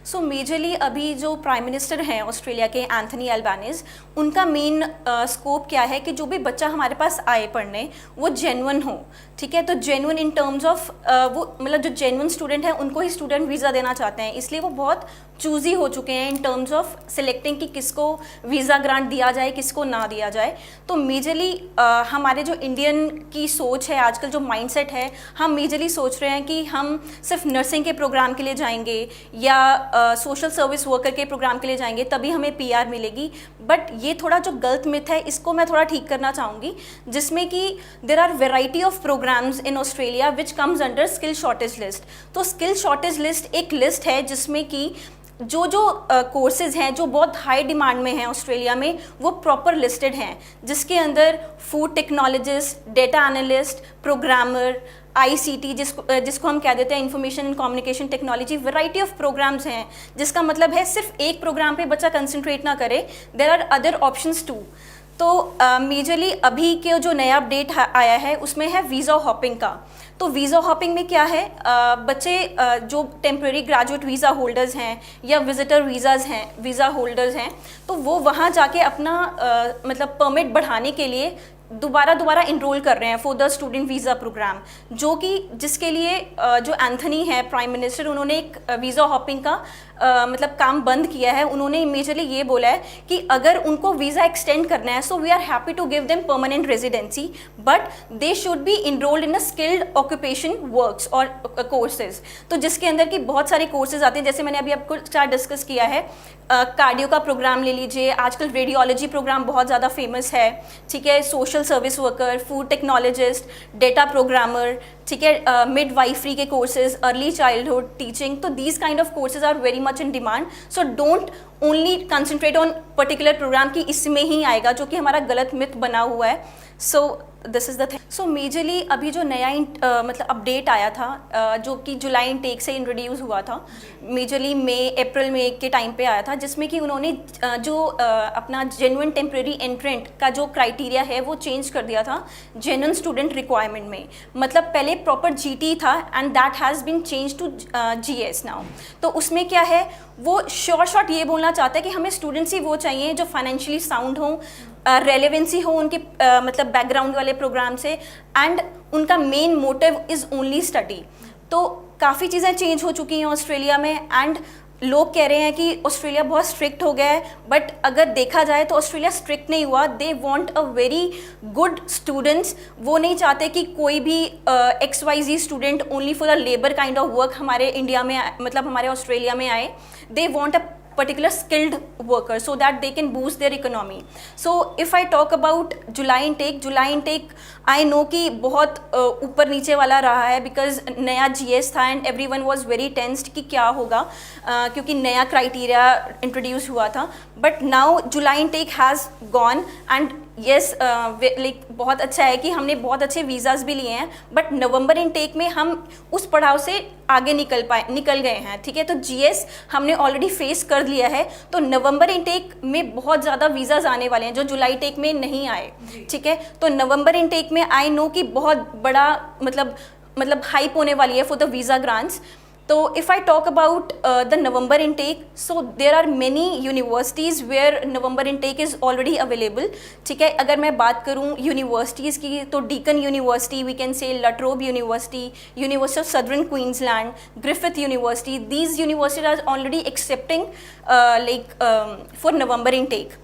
सो majorly अभी जो prime minister हैं ऑस्ट्रेलिया के एंथनी अल्बानीज, उनका मेन स्कोप क्या है कि जो भी बच्चा हमारे पास आए पढ़ने वो जेन्युइन हो, ठीक है। तो जेन्युइन इन टर्म्स ऑफ वो मतलब जो जेन्युइन स्टूडेंट है उनको ही स्टूडेंट वीज़ा देना चाहते हैं, इसलिए वो बहुत चूज़ी हो चुके हैं इन टर्म्स ऑफ सिलेक्टिंग कि किसको वीज़ा ग्रांट दिया जाए किसको ना दिया जाए। तो मेजरली हमारे जो इंडियन की सोच है आजकल, जो माइंडसेट है, हम मेजरली सोच रहे हैं कि हम सिर्फ नर्सिंग के प्रोग्राम के लिए जाएंगे या सोशल सर्विस वर्कर के प्रोग्राम के लिए जाएंगे तभी हमें पीआर मिलेगी। बट ये थोड़ा जो गलत मिथ है इसको मैं थोड़ा ठीक करना चाहूँगी, जिसमें कि there are variety of programs in Australia which comes under skill shortage list. तो स्किल शॉर्टेज लिस्ट एक लिस्ट है जिसमें कि जो कोर्सेज हैं जो बहुत हाई डिमांड में हैं ऑस्ट्रेलिया में वो प्रॉपर लिस्टेड हैं, जिसके अंदर food technologist, data analyst, programmer, ICT जिसको हम कह देते हैं information and communication technology, variety of programs हैं, जिसका मतलब है सिर्फ एक प्रोग्राम पे बच्चा कंसंट्रेट ना करे, there are other options too. तो मेजरली अभी के जो नया अपडेट आया है उसमें है वीज़ा हॉपिंग का। तो वीज़ा हॉपिंग में क्या है, बच्चे जो टेम्प्रेरी ग्रेजुएट वीज़ा होल्डर्स हैं या विजिटर वीज़ा होल्डर्स हैं, तो वो वहाँ जाके अपना मतलब परमिट बढ़ाने के लिए दोबारा इनरोल कर रहे हैं for the student visa program, जो कि जिसके लिए जो एंथनी है प्राइम मिनिस्टर, उन्होंने एक वीज़ा हॉपिंग का मतलब काम बंद किया है। उन्होंने मेजरली ये बोला है कि अगर उनको वीज़ा एक्सटेंड करना है so we are happy to give them permanent residency, but they should be enrolled in a skilled occupation works और कोर्सेज। तो जिसके अंदर की बहुत सारे कोर्सेज आते हैं, जैसे मैंने अभी आपको चार डिस्कस किया है, कार्डियो का प्रोग्राम ले लीजिए, आजकल रेडियोलॉजी प्रोग्राम बहुत ज़्यादा फेमस है, ठीक है, social service worker, food technologist, data programmer, ठीक है, मिडवाइफरी के कोर्सेज, अर्ली चाइल्डहुड टीचिंग। तो these kind of courses are very much in demand. So don't only concentrate on particular program की इसमें ही आएगा, जो कि हमारा गलत मिथ बना हुआ है। So this is the thing. So majorly अभी जो नया मतलब अपडेट आया था जो कि जुलाई इनटेक से इंट्रोड्यूस हुआ था, मेजरली अप्रैल में के टाइम पे आया था, जिसमें कि उन्होंने जो अपना जेन्युइन टेम्प्रेरी एंट्रेंट का जो क्राइटेरिया है वो चेंज कर दिया था जेन्युइन स्टूडेंट रिक्वायरमेंट में। मतलब पहले प्रॉपर GT था and that has been change to GS now. तो उसमें क्या है, वो शॉर्ट ये बोलना चाहता है कि हमें स्टूडेंट्स ही वो चाहिए जो फाइनेंशियली साउंड हों, रेलेवेंसी हो उनके मतलब बैकग्राउंड वाले प्रोग्राम से, एंड उनका main motive is only study. तो काफ़ी चीज़ें चेंज हो चुकी हैं ऑस्ट्रेलिया में, एंड लोग कह रहे हैं कि ऑस्ट्रेलिया बहुत स्ट्रिक्ट हो गया है, बट अगर देखा जाए तो ऑस्ट्रेलिया स्ट्रिक्ट नहीं हुआ। They want a very good students. वो नहीं चाहते कि कोई भी XYZ student only for the labour kind of work हमारे इंडिया में मतलब हमारे ऑस्ट्रेलिया में आए। They want a particular skilled workers so that they can boost their economy. So if I talk about July intake I know कि बहुत ऊपर नीचे वाला रहा है, because नया GS था and everyone was very tensed कि क्या होगा क्योंकि नया criteria introduce हुआ था। But now July intake has gone and yes like बहुत अच्छा है कि हमने बहुत अच्छे वीज़ाज़ भी लिए हैं, बट नवंबर इनटेक में हम उस पड़ाव से आगे निकल गए हैं, ठीक है। तो GS हमने ऑलरेडी फेस कर लिया है, तो नवंबर इनटेक में बहुत ज़्यादा वीज़ाज़ आने वाले हैं जो जुलाई टेक में नहीं आए, ठीक है। तो नवंबर इनटेक में आई नो कि बहुत बड़ा मतलब हाइप होने वाली है फॉर द वीज़ा ग्रांट्स। तो if I talk about the November intake, so there are many universities where November intake is already available, ठीक है। अगर मैं बात करूँ यूनिवर्सिटीज़ की तो Deakin university, we can say La Trobe University, University of Southern Queensland, Griffith University, these universities are already accepting like for November intake.